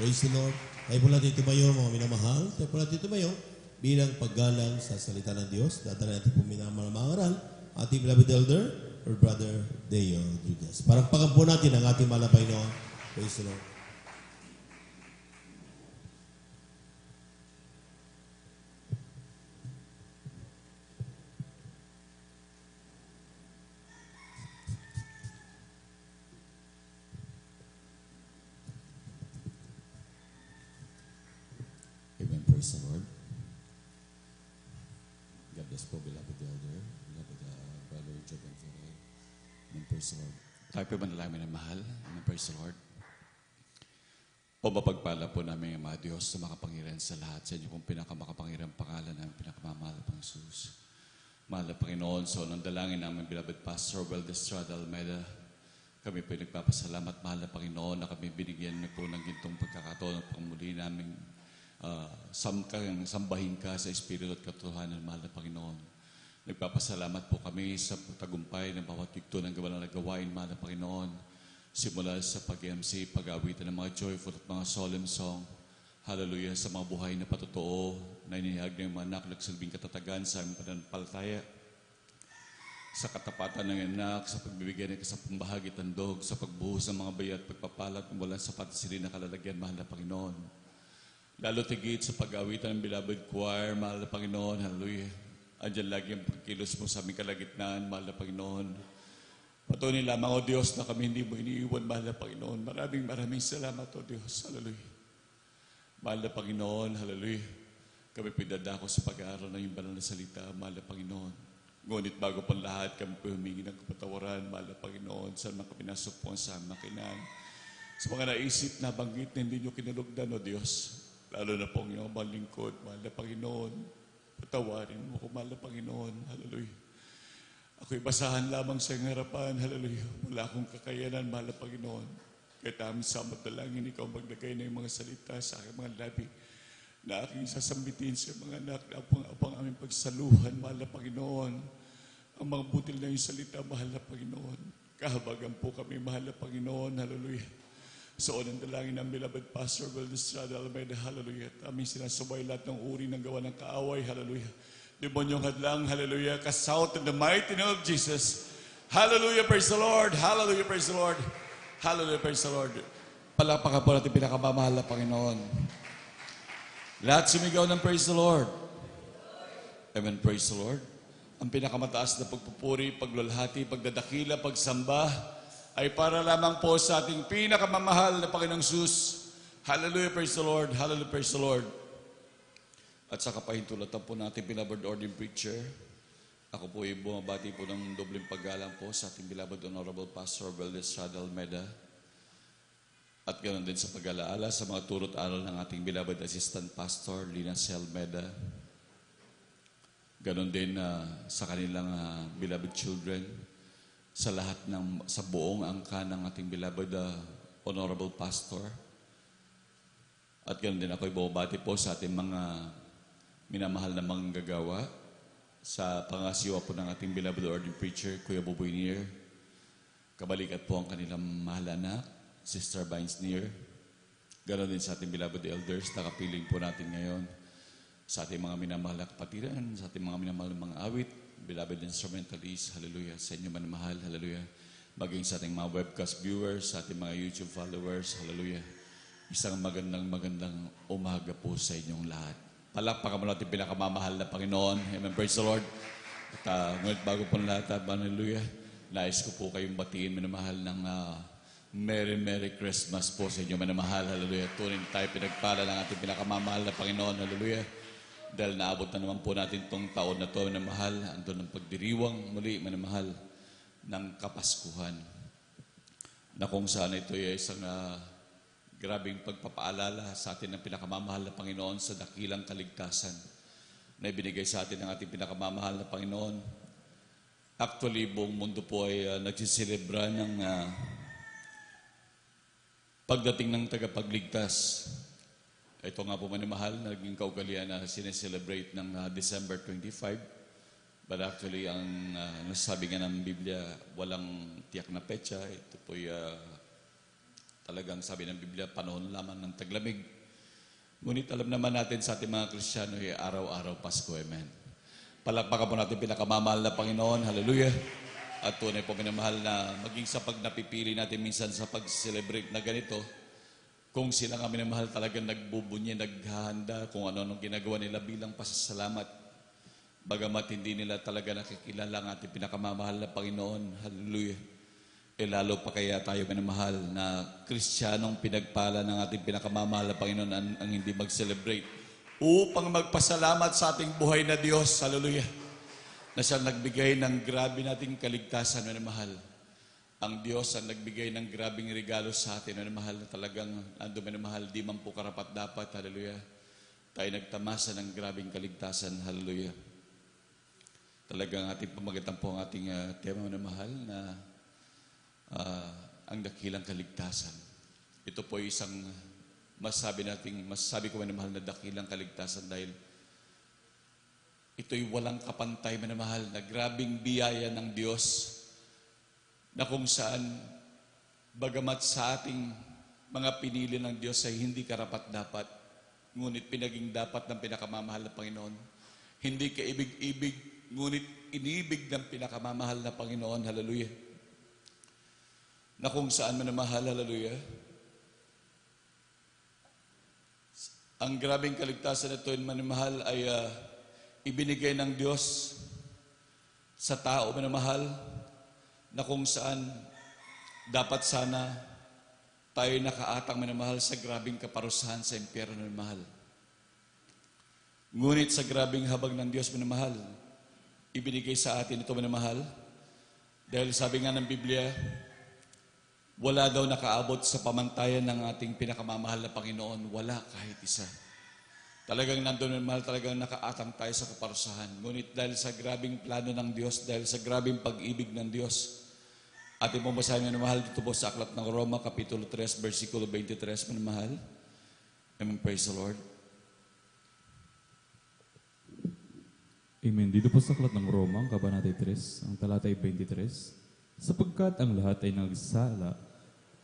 Praise the Lord. Tayo po natin tumayo, mga minamahal. Tayo po natin tumayo bilang paggalang sa salita ng Diyos. Dadala natin po minamahal mga aral. Ating beloved elder, or Brother Deo Judas. Parang po natin ang ating malapay noon. Praise the Lord. Amen. Praise the Lord. God bless po, beloved elder, beloved brother Joven Ferrer. Amen. Praise the Lord. Tayo po manalangin ng mahal. Amen. Praise the Lord. O mapagpala po namin ang mga Diyos sa makapangyarihan sa lahat. Sa inyo pong pinakamakapangyarihan pangalan ng pinakamamahal ng Jesus. Mahal na Panginoon, so nang dalangin namin, beloved Pastor Estrada Almeida, kami po nagpapasalamat, mahal na Panginoon, na kami binigyan niyo po ng gintong pagkakataon at pangmuli namin sambahin ka sa Espiritu at katotohanan, mahal na Panginoon. Nagpapasalamat po kami sa tagumpay ng bawat yugto ng gawa na gawain, mahal na Panginoon. Simula sa pag-MC, pag-awitan ng mga joyful at mga solemn song. Hallelujah, sa mga buhay na patotoo na inihag ng mga anak, nagsilbing katatagan sa aming pananampalataya. Sa katapatan ng anak, sa pagbibigay ng kasapang bahagi tandog, sa pagbuhos ng mga bayat, pagpapalat ng walang sapat silin na kalalagyan, mahal na Panginoon. Lalo tigit sa pag-awitan ng beloved choir, mahal na Panginoon, hallelujah. Andyan lagi ang pagkilos mo sa aming kalagitnaan, mahal na Panginoon. Patuloy lamang, O Diyos, na kami hindi mo iniiwan, mahal na Panginoon. Maraming salamat, O Diyos, hallelujah. Mahal na Panginoon, hallelujah. Kami pinadako sa pag-aaral ng iyong banal na salita, mahal na Panginoon. Ngunit bago pang lahat, kami po humingi ng kapatawaran, mahal na Paginoon, sa mga pinasupon sa makinan. Sa mga naisip na banggit na hindi nyo kinalugdan, O Diyos, lalo na pong iyong mga lingkod, mahal na Panginoon, patawarin mo ko, mahal na Panginoon, hallelujah. Ako'y basahan lamang sa iyong harapan, hallelujah. Wala akong kakayanan, mahal na Panginoon. Kahit aming samot na langin, ikaw maglagay na yung mga salita sa aking mga labi na aking sasambitin sa mga anak na apang aming pagsaluhan, mahal na Panginoon. Ang mga butil na yung salita, mahal na Panginoon. Kahabagan po kami, mahal na Panginoon, hallelujah. So, unang dalangin ng beloved Pastor Estrada Almeida, hallelujah. At aming sinasabay lahat ng uri ng gawa ng kaaway, hallelujah. Demonyong hadlang, hallelujah. Cast out in the mighty name of Jesus. Hallelujah, praise the Lord. Hallelujah, praise the Lord. Hallelujah, praise the Lord. Palakpakan po natin pinakamamahal na Panginoon. Lahat sumigaw ng praise the Lord. Amen, praise the Lord. Ang pinakamataas na pagpupuri, paglulhati, pagdadakila, pagsamba, ay para lamang po sa ating pinakamamahal na Panginoong Jesus. Hallelujah, praise the Lord. Hallelujah, praise the Lord. At sa kapahintulatan po natin, beloved ordinary preacher, ako po ay bumabati po ng dobleng paggalang po sa ating beloved Honorable Pastor Estrada Almeida. At ganoon din sa pag-alaala sa mga turot aral ng ating beloved Assistant Pastor Lina C. Almeida. Ganoon din sa kanilang beloved children, sa lahat sa buong angka ng ating beloved Honorable Pastor. At ganoon din ako ay bumabati po sa ating mga minamahal na manggagawa sa pangasiwa po ng ating beloved ordinary preacher, Kuya Buboy Nier. Kabalikat po ang kanilang mahal anak, Sister Vines Nier. Ganon din sa ating beloved elders na kapiling po natin ngayon. Sa ating mga minamahal na kapatiran, sa ating mga minamahal na mga awit, beloved instrumentalists, hallelujah, sa inyo manamahal, hallelujah. Maging sa ating mga webcast viewers, sa ating mga YouTube followers, hallelujah. Isang magandang umaga po sa inyong lahat. Palakpakan mo natin pinakamamahal na Panginoon. Amen. Praise the Lord. At ngunit bago po lahat, hallelujah, nais ko po kayong batiin, minamahal ng Merry Christmas po sa inyo, minamahal. Hallelujah. Tunin tayo pinagpala ng ating pinakamamahal na Panginoon. Hallelujah. Dahil naabot na naman po natin itong taon na ito, minamahal. Andun ang pagdiriwang muli, minamahal, ng Kapaskuhan. Na kung saan ito ay isang grabing pagpapaalala sa atin ng pinakamamahal na Panginoon sa dakilang kaligtasan na ibinigay sa atin ng ating pinakamamahal na Panginoon. Actually, buong mundo po ay nagsiselebra ng pagdating ng tagapagligtas. Ito nga po manimahal, naging kaugalian na sineselebrate ng December 25. But actually, ang nasabi nga ng Biblia, walang tiyak na petsa. Ito po talagang sabi ng Biblia, panahon lamang ng taglamig. Ngunit alam naman natin sa ating mga Kristiyano, araw-araw Pasko, amen. Palakpakan po natin pinakamamahal na Panginoon, hallelujah. At tunay po minamahal na maging sa pag napipili natin minsan sa pag-celebrate na ganito, kung sila nga minamahal talagang nagbubunyi, naghahanda, kung ano-anong ginagawa nila bilang pasasalamat. Bagamat hindi nila talaga nakikilala ang ating pinakamamahal na Panginoon, hallelujah. Lalo pa kaya tayo minamahal na Kristiyanong pinagpala ng ating pinakamamahal na Panginoon ang hindi mag-celebrate upang magpasalamat sa ating buhay na Diyos, hallelujah, na siyang nagbigay ng grabe nating kaligtasan, minamahal. Ang Diyos ang nagbigay ng grabing regalo sa atin, minamahal, na talagang ando minamahal, di man po karapat dapat, hallelujah. Tayo nagtamasa ng grabing kaligtasan, hallelujah. Talagang ating pamagitan po ang ating tema, minamahal, na ang dakilang kaligtasan. Ito po isang masasabi ko minamahal na dakilang kaligtasan dahil ito'y walang kapantay minamahal na grabing biyaya ng Diyos na kung saan bagamat sa ating mga pinili ng Diyos ay hindi karapat-dapat, ngunit pinaging dapat ng pinakamamahal na Panginoon. Hindi kaibig-ibig, ngunit inibig ng pinakamamahal na Panginoon, hallelujah. Na kung saan minamahal, hallelujah, ang grabing kaligtasan na ito, minamahal, ay ibinigay ng Diyos sa tao, minamahal, na kung saan dapat sana tayo nakaatang, minamahal, sa grabing kaparusahan sa impyerno, minamahal. Ngunit sa grabing habag ng Diyos, minamahal, ibinigay sa atin ito, minamahal, dahil sabi nga ng Biblia, wala daw nakaabot sa pamantayan ng ating pinakamamahal na Panginoon. Wala kahit isa. Talagang nandun, mahal, talagang nakaatang tayo sa kaparusahan. Ngunit dahil sa grabing plano ng Diyos, dahil sa grabing pag-ibig ng Diyos, ating pumasahin na mahal dito po sa Aklat ng Roma, Kapitulo 3, versikulo 23, manamahal. Amen, praise the Lord. Amen. Dito po sa Aklat ng Roma, ang Kabanata 3, ang talata ay 23, sapagkat ang lahat ay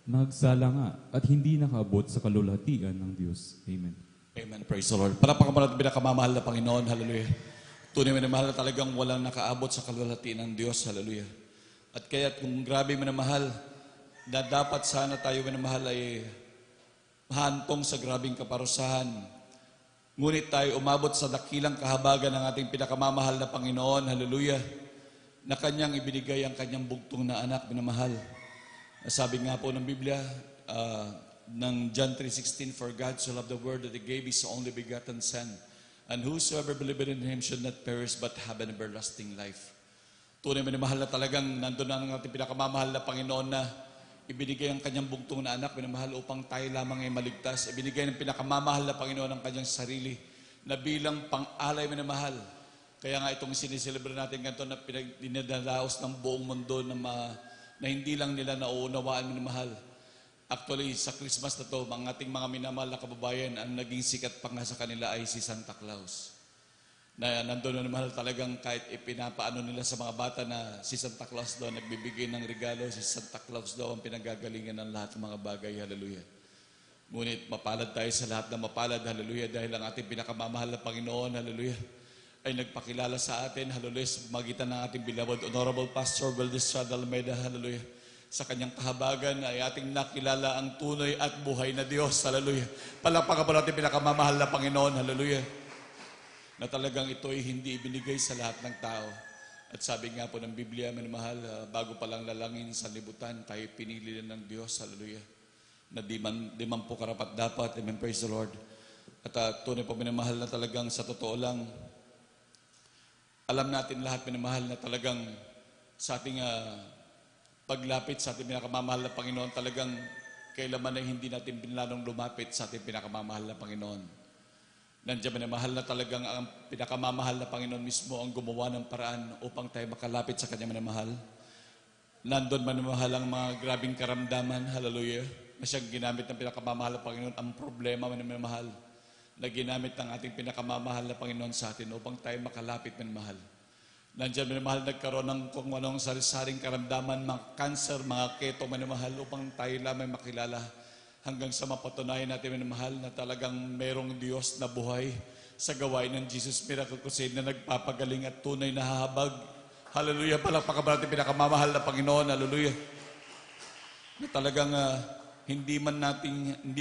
nagsala nga at hindi nakaabot sa kalulhatian ng Diyos. Amen. Amen. Praise the Lord. Palakpakan mo natin pinakamamahal na Panginoon. Hallelujah. Tunay mo na mahal na talagang walang nakaabot sa kalulhatian ng Diyos. Hallelujah. At kaya kung grabe mo na mahal, na dapat sana tayo minamahal ay mahantong sa grabing kaparusahan. Ngunit tayo umabot sa dakilang kahabagan ng ating pinakamamahal na Panginoon. Hallelujah. Na kanyang ibinigay ang kanyang bugtong na anak, minamahal. Sabi nga po ng Biblia, ng John 3:16, for God so loved the world that He gave His only begotten Son, and whosoever believeth in Him should not perish but have an everlasting life. Tunay minamahal na talagang nandun na ang ating pinakamamahal na Panginoon na ibinigay ang kanyang bugtong na anak, minamahal, upang tayo lamang ay maligtas. Ibinigay ng pinakamamahal na Panginoon ang kanyang sarili na bilang pang-alay, minamahal. Kaya nga itong siniselebrate natin ganito na dinadalaos ng buong mundo na hindi lang nila nauunawaan, minamahal. Actually, sa Christmas na to, ang ating mga minamahal na kababayan, ang naging sikat pa nga sa kanila ay si Santa Claus. Na nandun na mahal talagang kahit ipinapaano nila sa mga bata na si Santa Claus daw nagbibigay ng regalo, si Santa Claus daw ang pinagagalingan ng lahat ng mga bagay, hallelujah. Ngunit mapalad tayo sa lahat ng mapalad, hallelujah, dahil ang ating pinakamamahal na Panginoon, hallelujah, ay nagpakilala sa atin, hallelujah, sa magitan ng ating beloved Honorable Pastor Valdez Almeida, hallelujah. Sa kanyang kahabagan ay ating nakilala ang tunay at buhay na Diyos, hallelujah. Palakpakan po natin pinakamamahal na Panginoon, hallelujah. Na talagang ito ay hindi ibinigay sa lahat ng tao. At sabi nga po ng Biblia, minamahal, bago pa lang lalangin sa libutan, tayo pinili ng Diyos, hallelujah. Na di man po karapat dapat, amen, praise the Lord. At tunay po minamahal na talagang sa totoo lang, alam natin lahat, minamahal, na talagang sa ating paglapit sa ating pinakamamahal na Panginoon, talagang kailaman ay hindi natin pinlanong lumapit sa ating pinakamamahal na Panginoon. Nandiyan minamahal na talagang ang pinakamamahal na Panginoon mismo ang gumawa ng paraan upang tayo makalapit sa Kanya, minamahal. Nandun minamahal ang mga grabing karamdaman, hallelujah, na siyang ginamit ng pinakamamahal na Panginoon, ang problema, minamahal, na ginamit ng ating pinakamamahal na Panginoon sa atin upang tayo makalapit, minamahal. Nandiyan, minamahal, nagkaroon ng kung anong sari-saring karamdaman, mga cancer, mga keto, minamahal, upang tayo lamang makilala hanggang sa mapatunayan natin, minamahal, na talagang merong Diyos na buhay sa gawain ng Jesus Miracle Crusade na nagpapagaling at tunay na hahabag. Hallelujah. Palakpakan natin pinakamamahal na Panginoon. Hallelujah. Na talagang hindi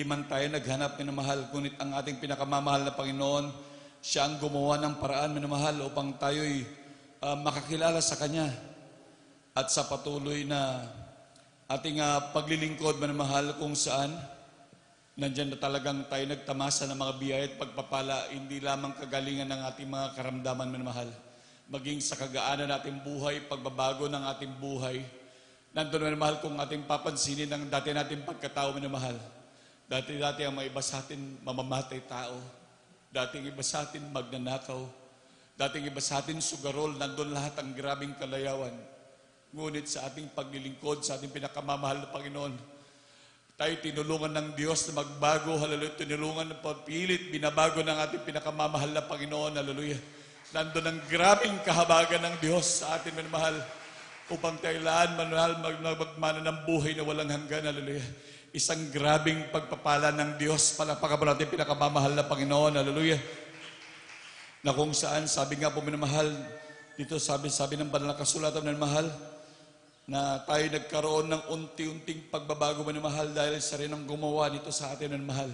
man tayo naghanap, minamahal, ngunit ang ating pinakamamahal na Panginoon, siya ang gumawa ng paraan, minamahal, upang tayo'y makakilala sa Kanya at sa patuloy na ating paglilingkod, minamahal, kung saan nandiyan na talagang tayo nagtamasa ng mga biyaya at pagpapala, hindi lamang kagalingan ng ating mga karamdaman, minamahal, maging sa kagaanan nating buhay, pagbabago ng ating buhay. Nandun, minamahal, kung ating papansinin ang dati nating pagkatao, minamahal. Dati ang mga iba sa atin mamamatay tao. Dating iba sa atin magnanakaw. Dating iba sa atin sugarol. Nandun lahat ang grabing kalayawan. Ngunit sa ating paglilingkod, sa ating pinakamamahal na Panginoon, tayo tinulungan ng Diyos na magbago. Hallelujah. Tinulungan ng pagpilit, binabago ng ating pinakamamahal na Panginoon. Hallelujah. Nandun ang grabing kahabagan ng Diyos sa atin, minamahal, upang tayo laan, manahal, magmana ng buhay na walang hanggan. Hallelujah. Isang grabing pagpapala ng Diyos. Palakpakan po natin pinakamamahal na Panginoon. Hallelujah. Na kung saan, sabi nga po, minamahal, dito sabi ng banal na kasulatan, minamahal, na tayo nagkaroon ng unti-unting pagbabago, minamahal, dahil sa rin ang gumawa nito sa atin, minamahal.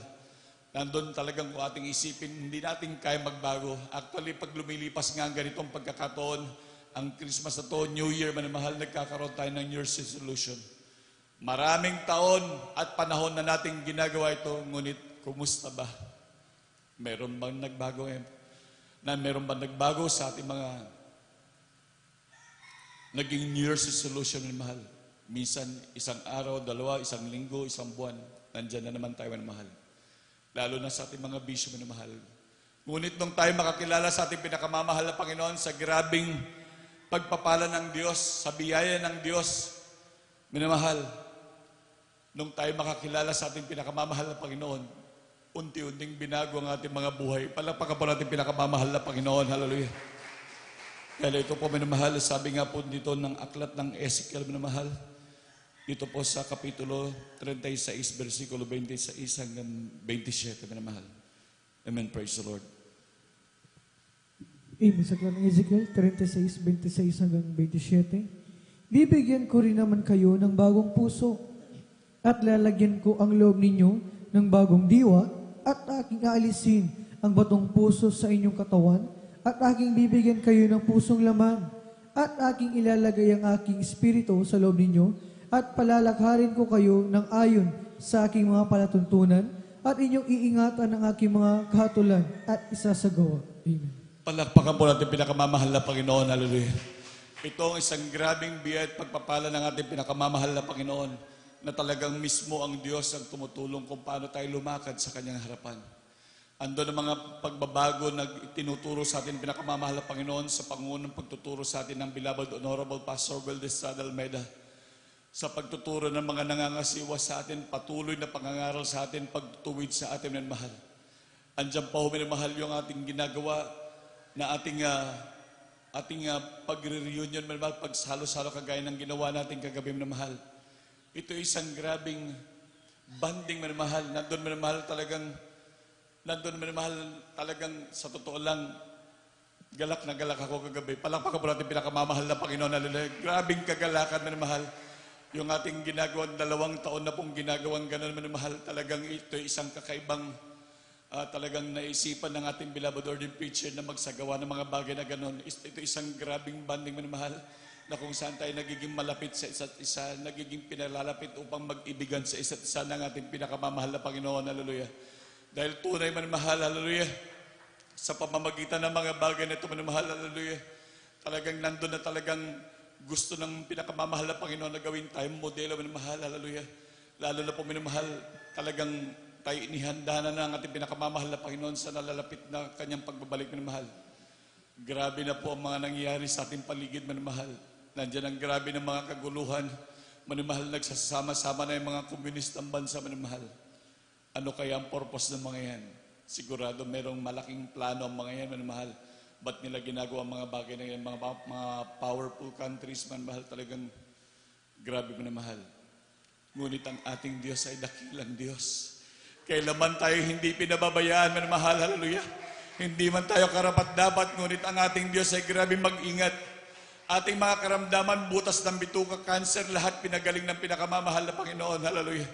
Nandun talagang kung ating isipin, hindi natin kaya magbago. Actually, pag lumilipas nga ang ganitong pagkakataon, ang Christmas na to, New Year, minamahal, nagkakaroon tayo ng New Year's resolution. Maraming taon at panahon na nating ginagawa ito, ngunit kumusta ba? Meron bang nagbago? Meron bang nagbago sa ating mga naging New Year's resolution, minamahal? Minsan, isang araw, dalawa, isang linggo, isang buwan, nandyan na naman tayo, minamahal. Lalo na sa ating mga bisyo, minamahal. Ngunit nung tayo makakilala sa ating pinakamamahal na Panginoon, sa grabing pagpapala ng Diyos, sa biyaya ng Diyos, minamahal, nung tayo makakilala sa ating pinakamamahal na Panginoon, unti-unting binago ang ating mga buhay. Palakpakan po natin pinakamamahal na Panginoon. Hallelujah. Kaya ito po, minamahal, sabi nga po dito ng aklat ng Ezekiel, minamahal, dito po sa Kapitulo 36, versikulo 26 hanggang 27, minamahal. Amen. Praise the Lord. Amen. Sa aklat ng Ezekiel 36, 26 hanggang 27. Bibigyan ko rin naman kayo ng bagong puso at lalagyan ko ang loob ninyo ng bagong diwa at aking aalisin ang batong puso sa inyong katawan at aking bibigyan kayo ng pusong laman at aking ilalagay ang aking espiritu sa loob ninyo at palalakharin ko kayo ng ayon sa aking mga palatuntunan at inyong iingatan ang aking mga kahatulan at isasagawa. Amen. Palakpakan po natin pinakamamahal na Panginoon. Hallelujah. Ito ang isang grabing biyaya at pagpapala ng ating pinakamamahal na Panginoon na talagang mismo ang Diyos ang tumutulong kung paano tayo lumakad sa Kanyang harapan. Ando ang mga pagbabago na tinuturo sa atin pinakamamahal na Panginoon sa pangunang pagtuturo sa atin ng beloved Honorable Pastor Valdez Almeida. Sa pagtuturo ng mga nangangasiwa sa atin, patuloy na pangangaral sa atin, pagtuwid sa atin ng mahal. Andiyan pa mahal yung ating ginagawa na ating pagre-reunion, minamahal, pagsalo-salo kagaya ng ginawa natin kagabi, minamahal. Ito isang grabing banding, minamahal. Nandun, minamahal, talagang sa totoo lang, galak na galak ako kagabi. Palakpakan po natin pinakamamahal na Panginoon. Hallelujah. Grabing kagalakan, minamahal. Yung ating ginagawang 2 taon na pong ginagawang ganun, minamahal, talagang ito isang kakaibang talagang naisipan ng ating beloved ordained preacher na magsagawa ng mga bagay na gano'n. Ito isang grabing banding, minamahal, na kung saan tayo nagiging malapit sa isa't isa, nagiging pinalalapit upang mag-ibigan sa isa't isa ng ating pinakamamahal na Panginoon. Hallelujah. Dahil tunay, minamahal, hallelujah, sa pamamagitan ng mga bagay na ito, minamahal, hallelujah, talagang nandun na talagang gusto ng pinakamamahal na Panginoon na gawin tayo modelo, minamahal, hallelujah. Lalo na po, minamahal, talagang tayo inihanda na ng ating pinakamamahal na Panginoon sa nalalapit na Kanyang pagbabalik, minamahal. Grabe na po ang mga nangyayari sa ating paligid, minamahal. Nandiyan ang grabe ng mga kaguluhan, minamahal, nagsasama-sama na yung mga komunistang bansa, minamahal. Ano kaya ang purpose ng mga yan? Sigurado merong malaking plano ang mga yan, minamahal. Ba't nila ginagawa ang mga bagay na yan? Mga powerful countries, minamahal, talagang grabe, minamahal. Ngunit ang ating Diyos ay dakilang Diyos. Kailanman tayo hindi pinababayaan, minamahal, hallelujah. Hindi man tayo karapat-dapat, ngunit ang ating Diyos ay grabe mag-ingat. Ating mga karamdaman, butas ng bituka, cancer, lahat pinagaling ng pinakamamahal na Panginoon, hallelujah.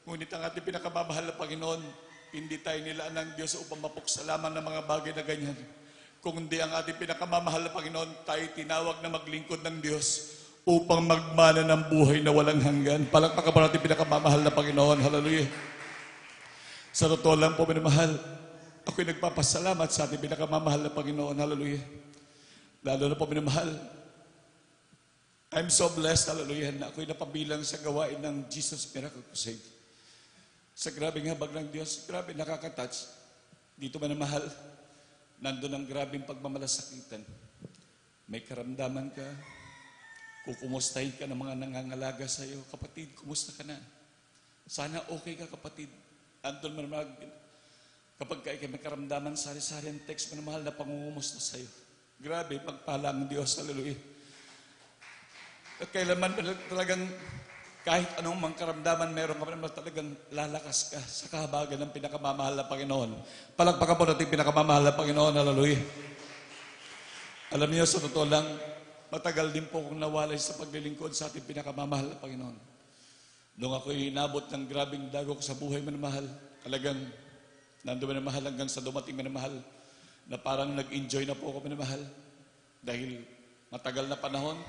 Ngunit ang ating pinakamamahal na Panginoon, hindi tayo nilaan ng Diyos upang mapuksalaman ng mga bagay na ganyan. Kung hindi ang ating pinakamamahal na Panginoon, tayo tinawag na maglingkod ng Diyos upang magmana ng buhay na walang hanggan. Palakpakan po natin pinakamamahal na Panginoon. Hallelujah. Sa totoo lang po, minamahal, ako'y nagpapasalamat sa ating pinakamamahal na Panginoon. Hallelujah. Lalo na po, minamahal, I'm so blessed, hallelujah, na ako'y napabilang sa gawain ng Jesus Miracle Crusade. Sa grabing habag ng Diyos, grabe nakakatouch. Dito minamahal, nandun ang grabing pagmamalasakitan. May karamdaman ka, kukumustahin ka ng mga nangangalaga sa iyo. Kapatid, kumusta ka na? Sana okay ka, kapatid. Andun mo naman, kapag ka may karamdaman, sari-sari ang text mo na mahal na pangungumusta sa iyo. Grabe, pagpala ang Diyos, hallelujah. At kailanman talagang, kahit anong mga karamdaman meron ka naman, talagang lalakas ka sa kahabagan ng pinakamamahal na Panginoon. Palakpakan po natin pinakamamahal na Panginoon, hallelujah. Alam niyo, sa totoo lang, matagal din po akong nawalay sa paglilingkod sa ating pinakamamahal na Panginoon. Nung ako'y inabot ng grabing dagok sa buhay manamahal, talagang nandoon manamahal hanggang sa dumating manamahal, na parang nag-enjoy na po ako manamahal. Dahil matagal na panahon,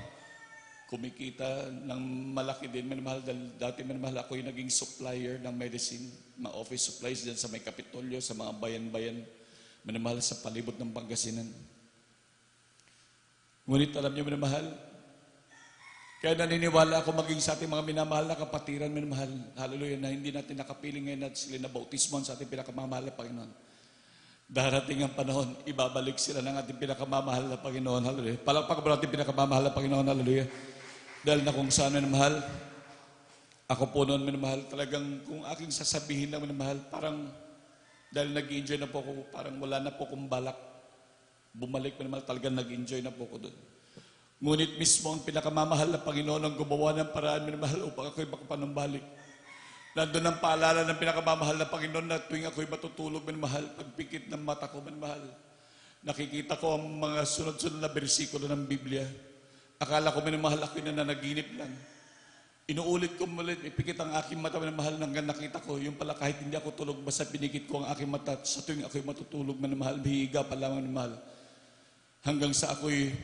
kumikita ng malaki din manamahal. Dahil dati manamahal ako'y naging supplier ng medicine, mga office supplies dyan sa may Kapitolyo, sa mga bayan-bayan, manamahal sa palibot ng Pangasinan. Ngunit alam niyo, minamahal, kaya naniniwala ako maging sa ating mga minamahal na kapatiran, minamahal, hallelujah, na hindi natin nakapiling ngayon at sila na bautismon sa ating pinakamamahal na Panginoon. Darating ang panahon, ibabalik sila ng ating pinakamamahal na Panginoon, hallelujah. Palakpakan ba natin pinakamamahal na Panginoon, hallelujah. Dahil na kung saan, minamahal, ako po noon, minamahal, talagang kung aking sasabihin lang, minamahal, parang, dahil nag-enjoy na po ako, parang wala na po kong balak bumalik pa naman, talagang nag-enjoy na po ko doon. Ngunit mismo ang pinakamamahal na Panginoon ang gumawa ng paraan, minamahal, upang ako'y makapanumbalik. Nandun ang paalala ng pinakamamahal na Panginoon na tuwing ako'y matutulog, minamahal, pagpikit ng mata ko, minamahal, nakikita ko ang mga sunod-sunod na bersikulo ng Biblia. Akala ko, minamahal, ako'y nananaginip lang. Inuulit ko mulit, ipikit ang aking mata, minamahal, hanggang nakita ko, yung pala kahit hindi ako tulog, basta pinikit ko ang aking mata, sa tuwing ako'y matutulog, minamahal, bihiga pa lamang, minamahal. Hanggang sa ako'y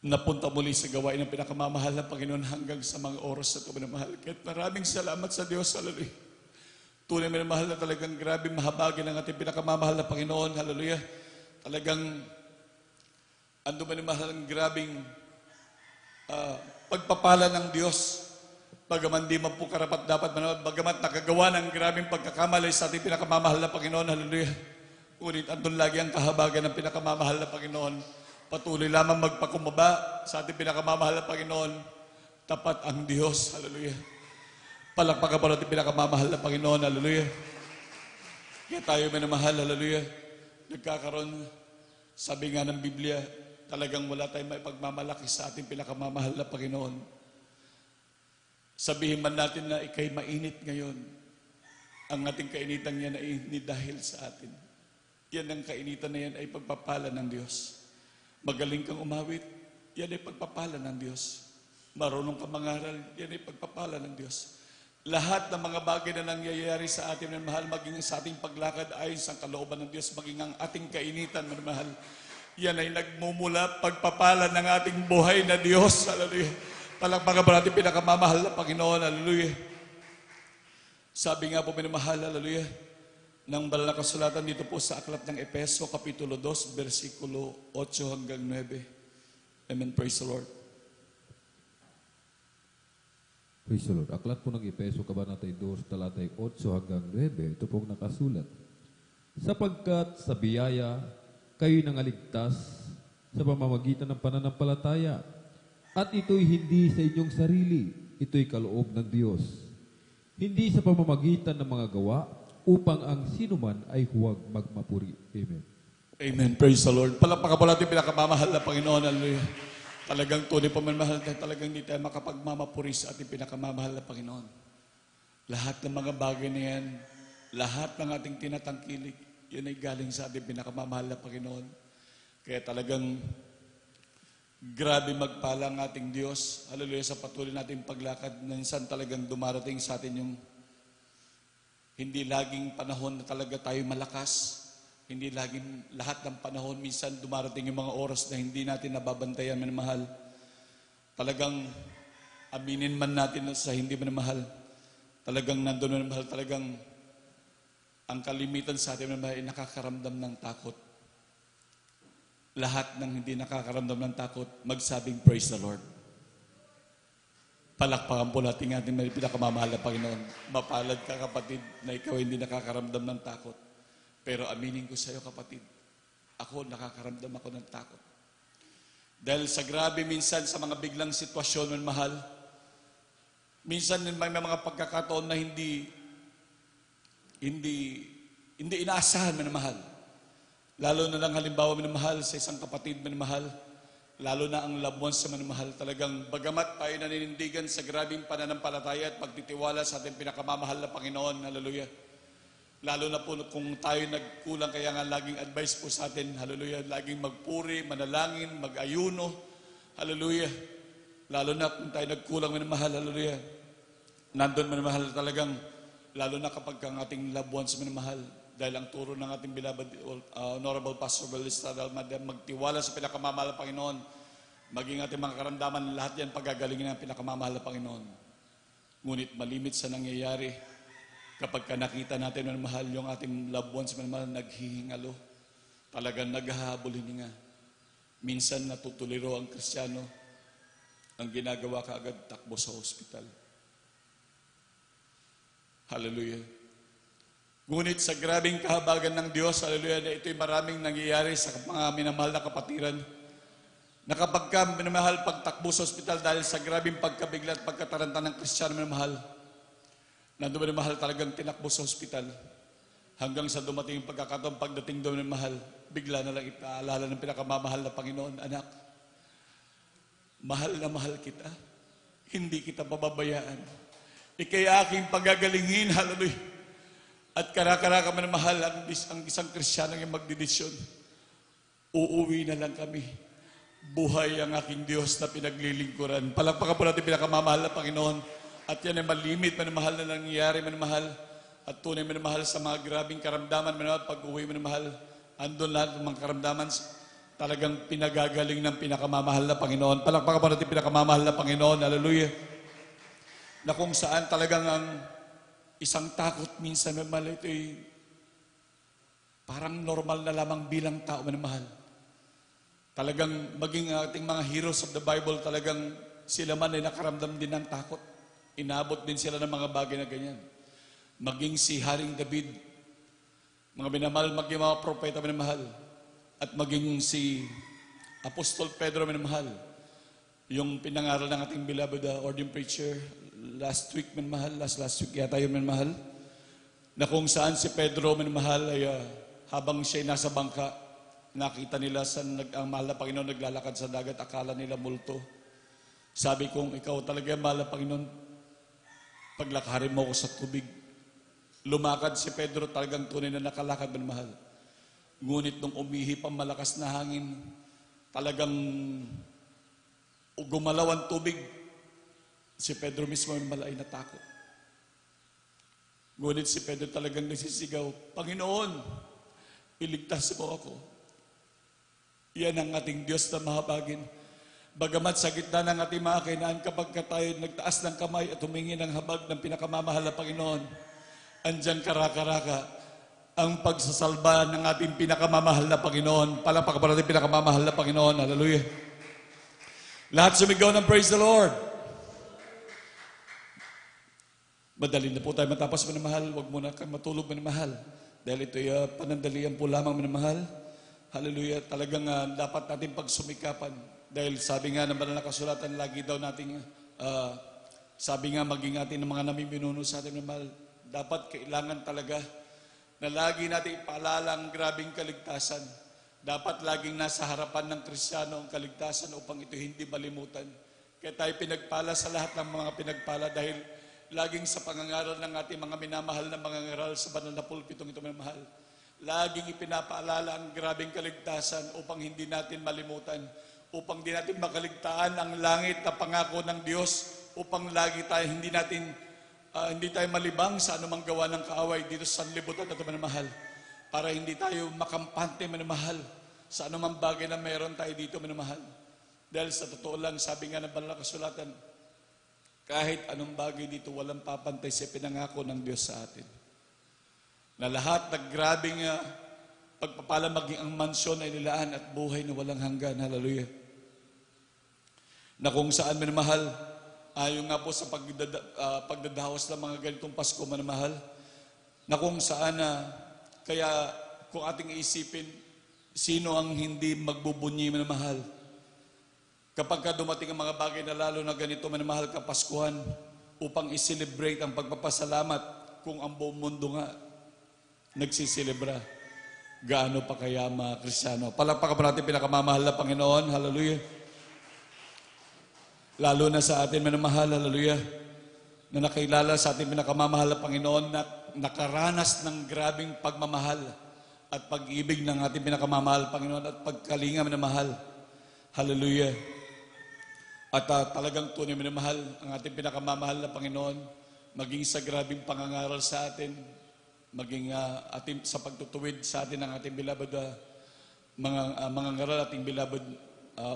napunta muli sa gawain ng pinakamamahal na Panginoon hanggang sa mga oras na ito, minamahal. Kahit maraming salamat sa Diyos, hallelujah. Tunay, minamahal, na talagang grabe mahabagin ang ating pinakamamahal na Panginoon, hallelujah. Talagang, ando minamahal, ang grabing pagpapala ng Diyos. Bagaman di man po karapat dapat, bagamat nakagawa ng grabing pagkakamali sa ating pinakamamahal na Panginoon, hallelujah. Ngunit andun lagi ang kahabagan ng pinakamamahal na Panginoon. Patuloy lamang magpakumbaba sa ating pinakamamahal na Panginoon. Tapat ang Diyos, hallelujah. Palakpakan pa natin pinakamamahal na Panginoon, hallelujah. Kaya tayo minamahal, hallelujah. Nagkakaroon, sabi nga ng Biblia, talagang wala tayong maipagmamalaki sa ating pinakamamahal na Panginoon. Sabihin man natin na ikay mainit ngayon, ang ating kainitan yan ay hindi dahil sa atin. Yan ang kainitan na yan ay pagpapala ng Diyos. Magaling kang umawit, yan ay pagpapala ng Diyos. Marunong kang mangaral, yan ay pagpapala ng Diyos. Lahat ng mga bagay na nangyayari sa atin ng mahal, maging sa ating paglakad ayon sa kalooban ng Diyos, maging ang ating kainitan ng mahal, yan ay nagmumula pagpapala ng ating buhay na Diyos. Hallelujah. Palakpakan ba natin pinakamamahal na Panginoon? Hallelujah. Sabi nga po, minamahal, hallelujah, ng banal na kasulatan dito po sa aklat ng Efeso, Kapitulo 2, versikulo 8 hanggang 9. Amen. Praise the Lord. Praise the Lord. Aklat po ng Efeso, Kabanatay 2, talatay 8 hanggang 9. Ito pong nakasulat. Sapagkat sa biyaya, kayo'y nangaligtas sa pamamagitan ng pananampalataya. At ito'y hindi sa inyong sarili, ito'y kaloob ng Diyos. Hindi sa pamamagitan ng mga gawa, upang ang sinuman ay huwag magmapuri. Amen. Amen. Praise the Lord. Palakpakan po natin pinakamamahal na Panginoon. Hallelujah. Talagang tunay pa minamahal na talagang hindi tayo makapagmamapuri sa ating pinakamamahal na Panginoon. Lahat ng mga bagay na yan, lahat ng ating tinatangkilik, yun ay galing sa ating pinakamamahal na Panginoon. Kaya talagang grabe magpala ang ating Diyos. Hallelujah, sa patuloy nating paglakad. Minsan talagang dumarating sa atin yung hindi laging panahon na talaga tayo malakas. Hindi laging lahat ng panahon. Minsan dumarating yung mga oras na hindi natin nababantayan, minamahal. Talagang aminin man natin sa hindi minamahal. Talagang nandun minamahal. Talagang ang kalimitan sa atin minamahal ay nakakaramdam ng takot. Lahat ng hindi nakakaramdam ng takot, magsabing praise the Lord. Palakpakan po natin ating pinakamamahal na Panginoon. Mapalad ka, kapatid, na ikaw hindi nakakaramdam ng takot. Pero aminin ko sa iyo, kapatid, ako nakakaramdam ako ng takot. Dahil sa grabe minsan sa mga biglang sitwasyon, mahal, minsan may mga pagkakataon na hindi inaasahan, mahal. Lalo na lang halimbawa, minamahal, sa isang kapatid, minamahal, lalo na ang loved ones sa minamahal, talagang bagamat tayo naninindigan sa grabing pananampalataya at pagtitiwala sa ating pinakamamahal na Panginoon, hallelujah. Lalo na po kung tayo nagkulang, kaya nga laging advice po sa atin, hallelujah, laging magpuri, manalangin, mag-ayuno, hallelujah. Lalo na kung tayo nagkulang, minamahal, hallelujah. Nandun, minamahal, talagang, lalo na kapag ang ating loved ones, minamahal, dahil ang turo ng ating beloved Honorable Pastor Balista, magtiwala sa pinakamamahal na Panginoon, maging ating mga karamdaman, lahat yan pagagalingin ng pinakamamahal na Panginoon. Ngunit malimit sa nangyayari, kapag nakita natin na mahal yung ating loved ones, mahal, naghihingalo, talagang naghahabol hininga. Minsan natutuliro ang Kristiyano, ang ginagawa kaagad, takbo sa hospital. Hallelujah. Ngunit sa grabing kahabagan ng Diyos, hallelujah, na ito'y maraming nangyayari sa mga minamahal na kapatiran, na kapag ka minamahal pagtakbo sa hospital dahil sa grabing pagkabigla at pagkataranta ng Kristiyano, minamahal, nandun minamahal talagang tinakbo sa hospital, hanggang sa dumating yung pagkakataon, pagdating doon minamahal, bigla na lang ipaalala ng pinakamamahal na Panginoon, anak, mahal na mahal kita, hindi kita pababayaan, ikay aking pagagalingin, hallelujah. At karakaraka man mahal ang isang Kristiyano yung magdidesisyon. Uuwi na lang kami. Buhay ang aking Diyos na pinaglilingkuran. Palakpakan po natin pinakamamahal na Panginoon. At yan ay malimit, manamahal na nangyayari, manamahal. At tunay manamahal sa mga grabing karamdaman, manamahal pag-uwi, manamahal. Andun lahat ng mga karamdaman, talagang pinagagaling ng pinakamamahal na Panginoon. Palakpakan po natin pinakamamahal na Panginoon. Hallelujah. Na kung saan talagang ang isang takot minsan, minamahal, ito'y parang normal na lamang bilang tao, minamahal. Talagang maging ating mga heroes of the Bible, talagang sila man ay nakaramdam din ng takot. Inabot din sila ng mga bagay na ganyan. Maging si Haring David, mga minamahal, maging mga propeta, minamahal. At maging si Apostol Pedro, minamahal. Yung pinangaral ng ating beloved ordained preacher, last week, last week yata yun, minamahal, na kung saan si Pedro, minamahal, ay habang siya'y nasa bangka, nakita nila ang mahal na Panginoon naglalakad sa dagat, akala nila multo. Sabi kong, ikaw talaga mahal na Panginoon, paglakarin mo ako sa tubig. Lumakad si Pedro, talagang tunay na nakalakad, minamahal. Ngunit nung umihip ang malakas na hangin, talagang gumalaw ang tubig, si Pedro mismo ay natakot. Ngunit si Pedro talagang nagsisigaw, Panginoon, iligtas mo ako. Yan ang ating Diyos na mahabagin. Bagamat sa gitna ng ating mga kainaan, kapag tayo nagtaas ng kamay at humingi ng habag ng pinakamamahal na Panginoon, andyan karaka-raka ang pagsasalba ng ating pinakamamahal na Panginoon. Palakpakan natin pinakamamahal na Panginoon. Hallelujah. Lahat sumigaw ng praise the Lord. Madali na po tayo matapos, minamahal. Huwag muna kang matulog, minamahal. Dahil ito'y panandalian po lamang, minamahal. Hallelujah. Talagang dapat natin pagsumikapan. Dahil sabi nga naman na nakasulatan, lagi daw nating, sabi nga maging atin ng mga namiminuno sa atin, minamahal, dapat kailangan talaga na lagi natin ipaalala ang grabing kaligtasan. Dapat laging nasa harapan ng Kristiyano ang kaligtasan upang ito hindi malimutan. Kaya tayo pinagpala sa lahat ng mga pinagpala dahil laging sa pangangaral ng ating mga minamahal na mangangaral sa banal na pulpitong ito minamahal. Laging ipinapaalala ang grabing kaligtasan upang hindi natin malimutan, upang di natin makaligtaan ang langit na pangako ng Diyos, upang lagi tayo hindi tayo malibang sa anumang gawa ng kaaway dito sa sanlibutan na ito minamahal. Para hindi tayo makampante minamahal sa anumang bagay na mayroon tayo dito minamahal. Dahil sa totoo lang, sabi nga ng banal na kasulatan, kahit anong bagay dito, walang papantay sa pinangako ng Diyos sa atin. Na lahat ng grabing pagpapala maging ang mansyon ay nilaan at buhay na walang hanggan. Hallelujah. Na kung saan minamahal, ayon nga po sa pagdadaos ng mga ganitong Pasko minamahal, na kung saan kaya kung ating iisipin, sino ang hindi magbubunyi minamahal? Kapag dumating ang mga bagay na lalo na ganito minamahal kapaskuhan, upang i-celebrate ang pagpapasalamat kung ang buong mundo nga nagsisilebra. Gaano pa kaya mga Kristiyano? Palakpakan po natin pinakamamahal na Panginoon. Hallelujah. Lalo na sa atin minamahal. Hallelujah. Na nakilala sa ating pinakamamahal na Panginoon na nakaranas ng grabing pagmamahal at pag-ibig ng ating pinakamamahal Panginoon at pagkalinga minamahal. Hallelujah. At talagang tunay minamahal ang ating pinakamamahal na Panginoon, maging sa grabing pangangaral sa atin, maging ating sa pagtutuwid sa atin ng ating beloved mga ngaral, ating beloved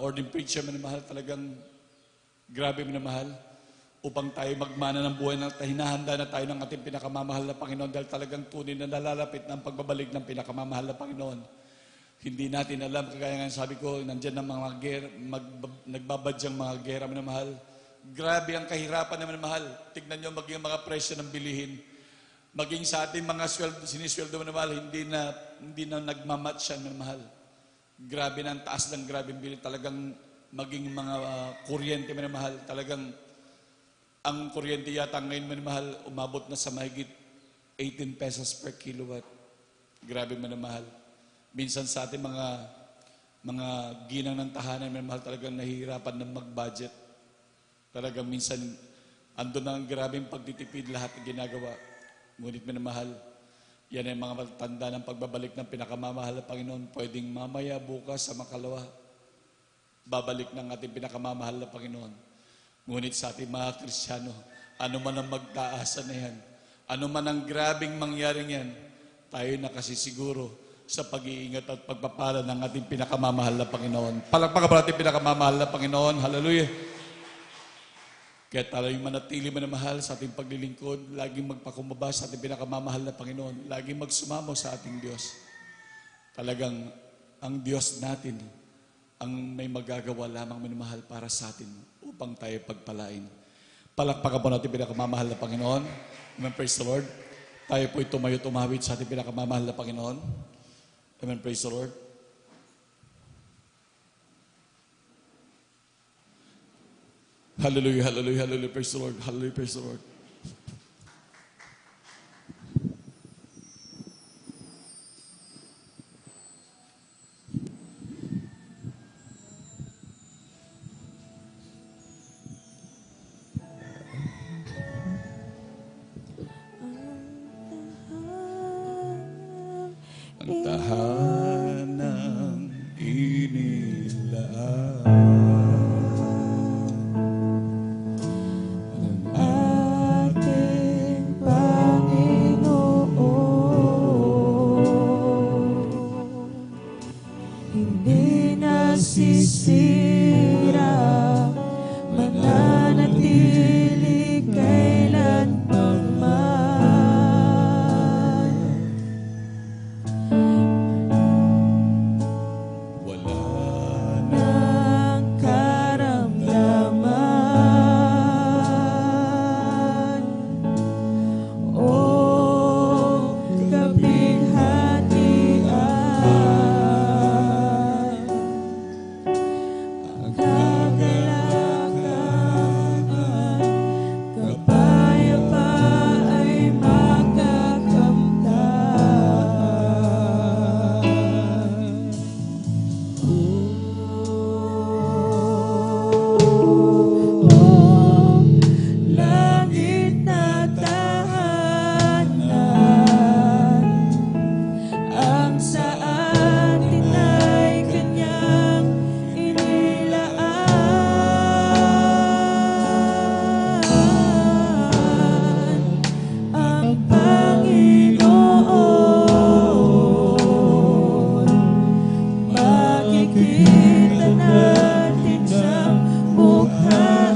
ordained preacher minamahal, talagang grabe minamahal, upang tayo magmana ng buhay na hinahanda na tayo ng ating pinakamamahal na Panginoon dahil talagang tunay na nalalapit ng pagbabalik ng pinakamamahal na Panginoon. Hindi natin alam, kagaya nga sabi ko, nandyan ang mga nagbabadyang mga gera minamahal. Grabe ang kahirapan na minamahal. Tignan nyo maging mga presyo ng bilihin. Maging sa ating mga sinisweldo minamahal, hindi na nagmamatch yan minamahal. Grabe na ang taas ng grabing bilhin. Talagang maging mga kuryente minamahal. Talagang ang kuryente yata ngayon minamahal, umabot na sa mahigit 18 pesos per kilowatt. Grabe minamahal. Minsan sa ating mga ginang ng tahanan, may mahal talagang nahihirapan na mag-budget. Talagang minsan, andun ang grabing pagtitipid lahat ng ginagawa. Ngunit minamahal, yan ay mga matanda ng pagbabalik ng pinakamamahal na Panginoon. Pwedeng mamaya, bukas, sa makalawa, babalik ng ating pinakamamahal na Panginoon. Ngunit sa ating mga Kristiyano, ano man ang magtaasan na yan, ano man ang grabing mangyaring yan, tayo nakasisiguro sa pag-iingat at pagpapala ng ating pinakamamahal na Panginoon. Palakpakan pa natin pinakamamahal na Panginoon. Hallelujah. Kaya tayo manatili manamahal sa ating paglilingkod, laging magpakumbaba sa ating pinakamamahal na Panginoon, laging magsumamo sa ating Diyos. Talagang ang Diyos natin ang may magagawa lamang minamahal para sa atin upang tayo pagpalain. Palakpakan po natin pinakamamahal na Panginoon. Amen, praise the Lord. Tayo po'y tumayo-tumawid sa ating pinakamamahal na Panginoon. Amen, praise the Lord. Hallelujah, hallelujah, hallelujah, praise the Lord. Hallelujah, praise the Lord. Ang tahanang inilaan ng ating Panginoon, Hindi nasisira, mananatili kailanman. wala Ng karamdaman o kapighatian, ang kagalakan makikita natin siyang mukha.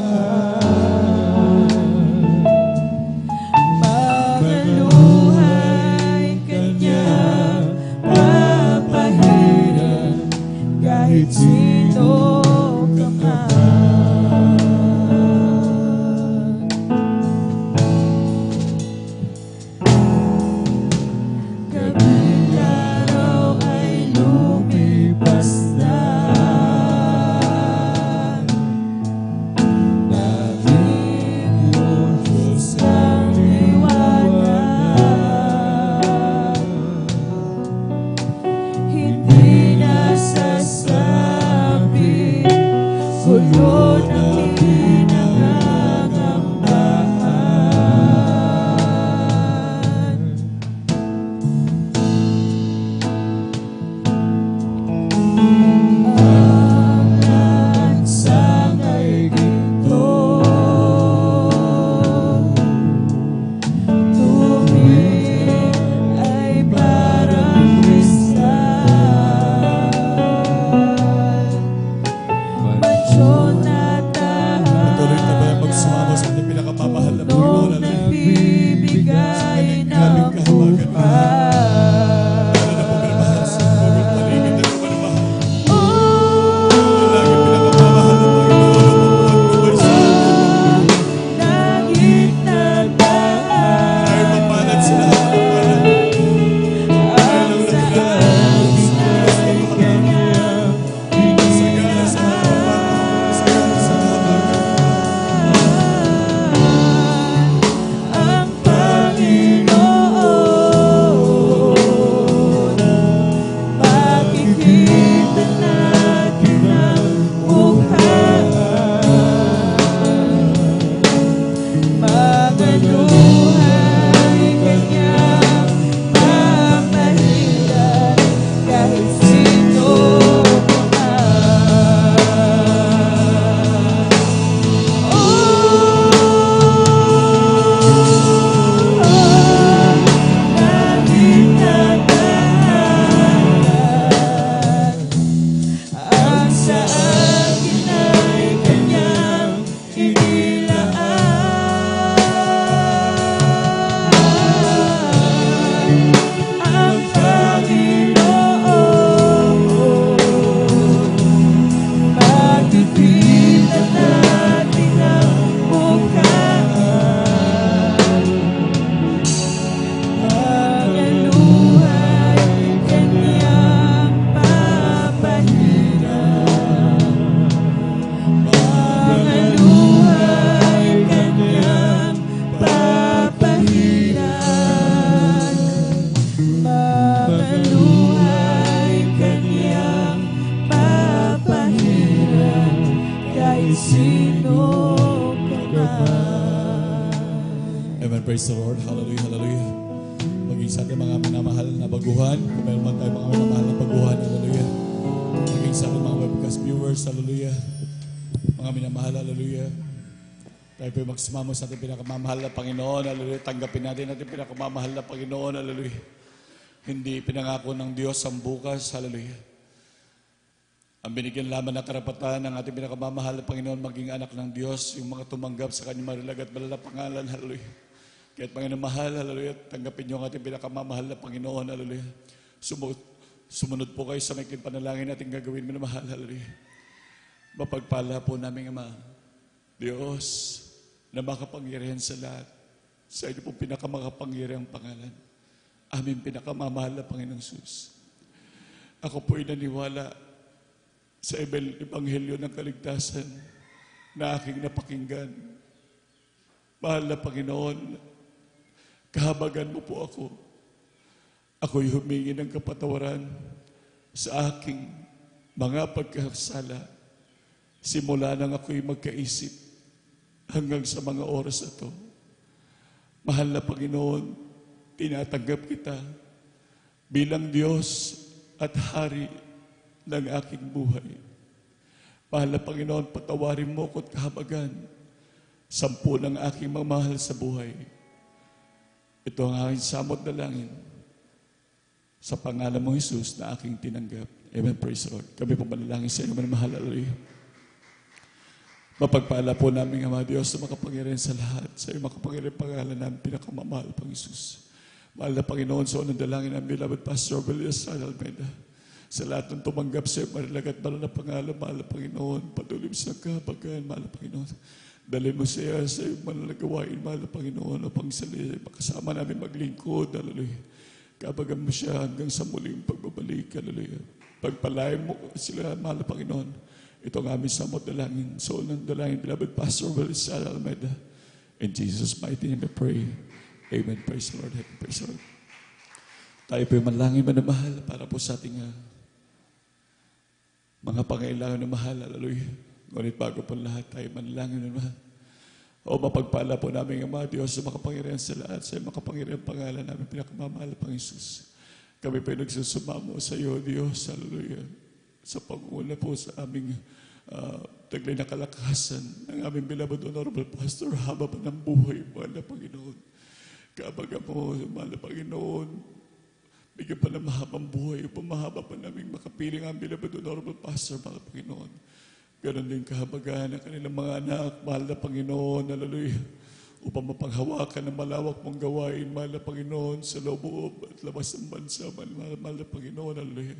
Mga luha'y kanyang papahiran kahit sino ka man. Gabing araw ay lumipas na, naging Diyos ang liwanag. Hindi nasasabi, gulo ng pinangangambahan. Ang lansang ay ginto, tubig ay parang kristal. Mansyon na Patuloy na ba tahanan, yung pagsumamo sa ating pinakamamahal na Panginoon? punong nagbibigay ng Kaming buhay. Lalo na po minamahal sa bukod paligid na lumalabahal. Oh, Lagi pinakamamahal na Panginoon, mabuhat mo ba sa langit na daan, tayo mapalat sa lahat ng palat. ang sa amin ay kanyang Sagana sa kapapagod, sagana sa kapapagod. ang Panginoon. Makikita natin ang mukha. Mga luha'y kanyang papahiran kahit sino ka man. Langit na tahanan, ang sa akin ay kanyang inilaan. Ang Panginoon, makikita natin ang mukha. Mga luha'y kanyang papahiran, mga luha'y kanyang papahiran, mga luha'y kanyang papahiran kahit sino ka man. Amen. Praise the Lord. Hallelujah, hallelujah. Maging sa ating mga minamahal na baguhan, kung meron man tayo mga minamahal na baguhan, hallelujah. Maging sa ating mga webcast viewers, hallelujah. Mga minamahal, hallelujah. Tayo po magsumamo sa ating pinakamamahal na Panginoon, hallelujah. Tanggapin natin ating pinakamamahal na Panginoon, hallelujah. Hindi pinangako ng Diyos ang bukas, hallelujah. Ang binigyan lamang ng karapatan ng ating pinakamamahal na Panginoon maging anak ng Diyos, yung mga tumanggap sa kanyang marilag at malala pangalan, hallelujah. Kaya't Panginoon mahal, hallelujah, tanggapin niyo ang ating pinakamamahal na Panginoon, hallelujah. Sumunod po kayo sa may panalangin natin gagawin, minamahal, hallelujah. Mapagpala po namin, Ama, Diyos, na makapangyarihan sa lahat. Sa inyo po pinakamakapangyarihang pangalan. Aming pinakamamahal na Panginoong Sus. Ako po'y naniwala sa ebanghelyo ng kaligtasan na aking napakinggan. Mahal na Panginoon, kahabagan mo po ako. Ako'y humingi ng kapatawaran sa aking mga pagkakasala. Simula nang ako'y magkaisip hanggang sa mga oras na to. Mahal na Panginoon, tinatanggap kita bilang Diyos at Hari ng aking buhay. Mahal na Panginoon, patawarin mo ko't kahabagan 10 ng aking mamahal sa buhay. Ito ang aking samot na langin sa pangalan mo, Jesus, na aking tinanggap. Amen. Praise the Lord. Kami po manalangin sa inyo, mahal. Hallelujah. Mapagpala po namin, Ama Diyos, na makapangyarihan sa lahat. Sa iyo makapangyarihan pangalan namin, pinakamamahal pang Isus. Mahal na Panginoon, sa unang dalangin ng beloved Pastor Belias Almeida. Sa lahat ng tumanggap sa iyo, marilagat mahal na pangalan, mahal na Panginoon. Patuloy sa kahabagan, mahal na Panginoon. Dalhin mo siya sa iyo, mahal na gawain, mahal na Panginoon, upang makasama namin maglingkod, hallelujah. Kabagan mo siya hanggang sa muling pagbabalik, hallelujah. Pagpalain mo sila, mahal na Panginoon. Ito ang aming samot dalangin, soul ng dalangin, beloved Pastor Belias Almeida. In Jesus' mighty name I pray. Amen. Praise the Lord. Praise the Lord. Tayo po yung manlangin manamahal para po sa ating mga pangailangan na mahal. Hallelujah. Ngunit bago po lahat, tayo manlangin manamahal. O mapagpala po namin ang mga Diyos sa makapangyarihan sa lahat, sa makapangyarihan pangalan namin, pinakamamahal pang Isus. Kami po yung nagsusumamo sa iyo, Diyos. Hallelujah. Sa pag-uuna po sa aming taglay na kalakasan ng aming beloved Honorable Pastor, haba pa ng buhay, mahal na Panginoon. Kabaga mo, mahal na Panginoon, bigyan pa ng mahabang buhay, upang mahaba pa namin makapiling ang beloved Honorable Pastor, mahal na Panginoon. Ganon din kahabagan ng kanilang mga anak, mahal na Panginoon, hallelujah, upang mapanghawakan ng malawak mong gawain, mahal na Panginoon, sa loob at labas ng bansa, mahal na Panginoon, hallelujah.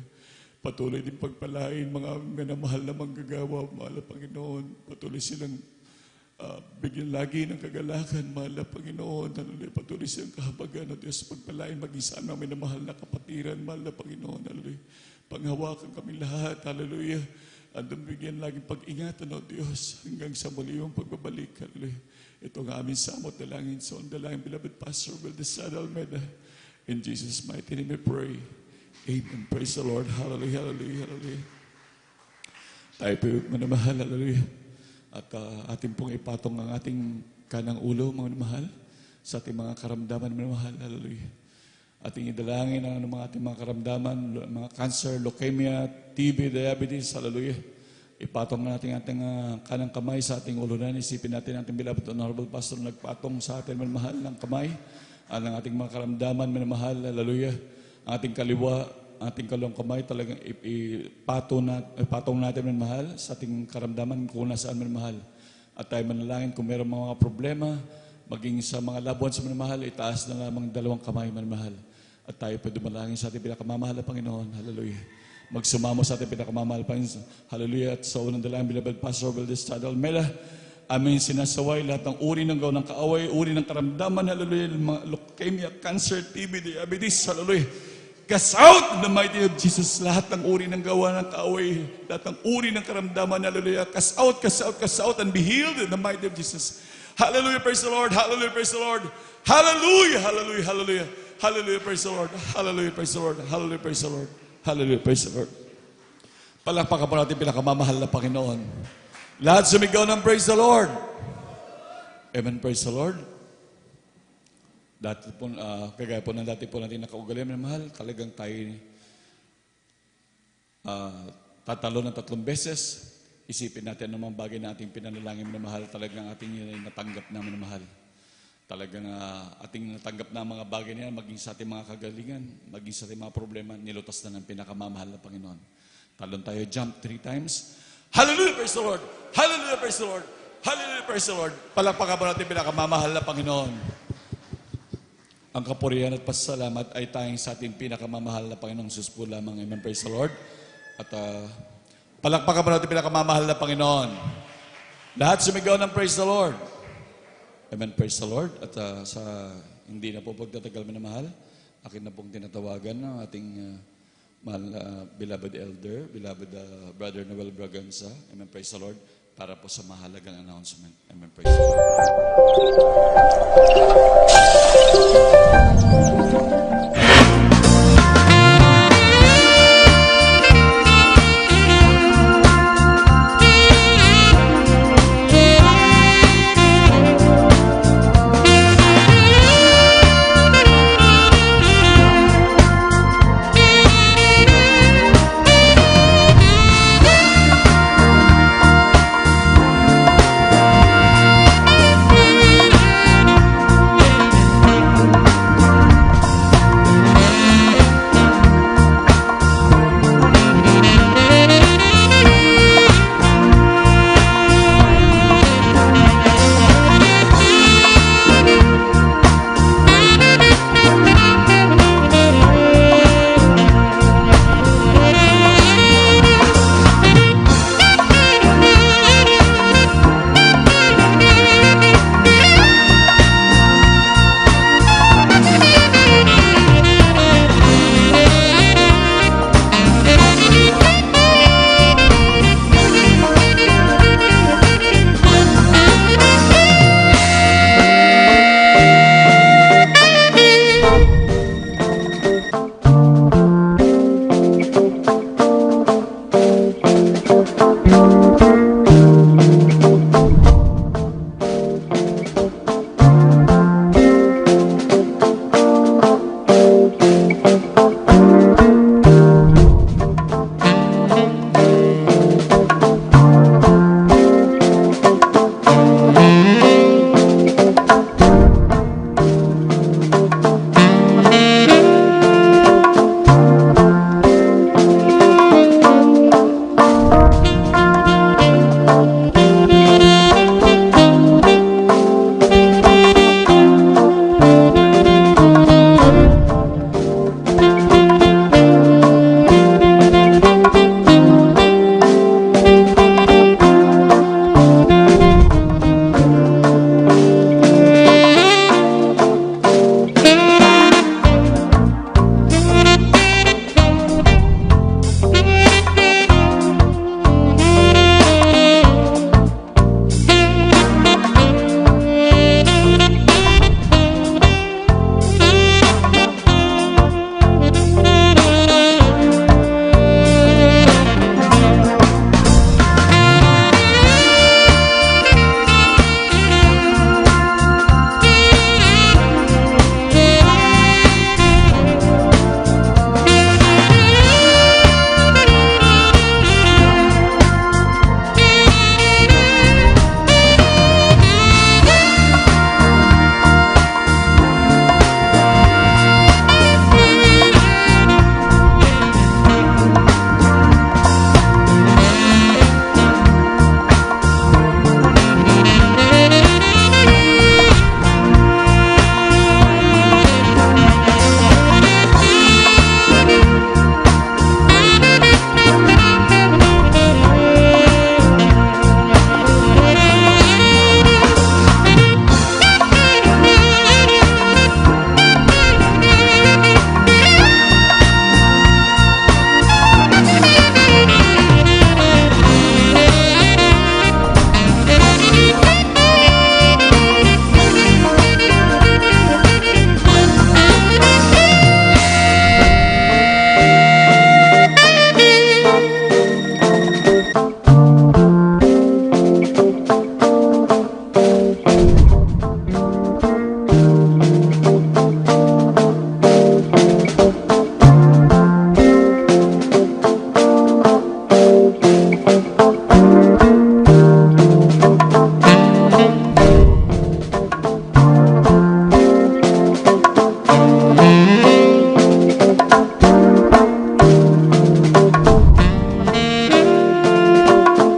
Patuloy din pagpalain mga minamahal na manggagawa, mahal na Panginoon. Patuloy silang bigyan lagi ng kagalakan, mahal na Panginoon. Hallelujah. Patuloy silang kahabagan ng Diyos pagpalain, maging sa aming minamahal na kapatiran, mahal na Panginoon. Hallelujah. Panghawakan kami lahat, hallelujah. At bigyan laging pag-ingatan ng Diyos hanggang sa muli yung pagbabalik, hallelujah. Ito ang aming samot dalangin, so ang dalangin, beloved Pastor Belias Almeida. In Jesus' mighty name we pray. Amen. Praise the Lord. Hallelujah, hallelujah, hallelujah. Tayo po manamahal, hallelujah. At ating pong ipatong ang ating kanang ulo, mga manamahal, sa ating mga karamdaman, manamahal, hallelujah. Ating idalangin ang mga ating mga karamdaman, mga cancer, leukemia, TB, diabetes, hallelujah. Ipatong natin ating kanang kamay sa ating ulo na. Isipin natin ang ating beloved Honorable Pastor na nagpatong sa ating manamahal ng kamay, ang ating mga karamdaman, manamahal, hallelujah. Ating kaliwa, ating kalawang kamay, talagang ipatong natin manmahal sa ating karamdaman kung nasaan manmahal. At tayo manalangin kung mayroong mga problema, maging sa mga labuan sa manmahal, itaas na lamang dalawang kamay manmahal. At tayo po dumalangin sa ating pinakamamahal na Panginoon. Hallelujah. Magsumamo sa ating pinakamamahal Panginoon. Hallelujah. At sa unang dalangin, beloved Pastor Belias Almeida, amin sinasaway lahat ng uri ng gawa ng kaaway, uri ng karamdaman, hallelujah, mga leukemia, cancer, TB, diabetes, hallelujah. Cast out in the mighty name of Jesus. Lahat ng uri ng gawa ng kaaway, lahat ng uri ng karamdaman, hallelujah. Cast out, cast out, cast out, and be healed in the mighty name of Jesus. Hallelujah, praise the Lord. Hallelujah, praise the Lord. Hallelujah, hallelujah, hallelujah. Hallelujah, praise the Lord. Hallelujah, praise the Lord. Hallelujah, praise the Lord. Hallelujah, praise the Lord. Palakpakan po natin pinakamamahal na Panginoon. Lahat sumigaw ng praise the Lord. Amen, praise the Lord. Dati po, kagaya po ng dati po natin nakaugalian na mahal, talagang tayo tatalo ng 3 beses. Isipin natin ang mga bagay na ating pinanalangin na mahal, talagang ating natanggap namin na mahal. Talagang ating natanggap na mga bagay niya, maging sa ating mga kagalingan, maging sa ating mga problema, nilutas na ng pinakamamahal na Panginoon. Talon tayo, jump 3 times. Hallelujah, praise the Lord! Hallelujah, praise the Lord! Hallelujah, praise the Lord! Palakpakan po natin pinakamamahal na Panginoon. Ang kapurihan at pasalamat ay tayong sa ating pinakamamahal na Panginoong Jesus po lamang. Amen, praise the Lord. At palakpakan po natin pinakamamahal na Panginoon. Lahat sumigaw ng praise the Lord. Amen, praise the Lord. At sa hindi na po pagtatagal minamahal, akin na pong tinatawagan ng ating mahal beloved elder, beloved brother Noel Braganza. Amen, praise the Lord. Para po sa mahalagang announcement. Amen, praise the Lord.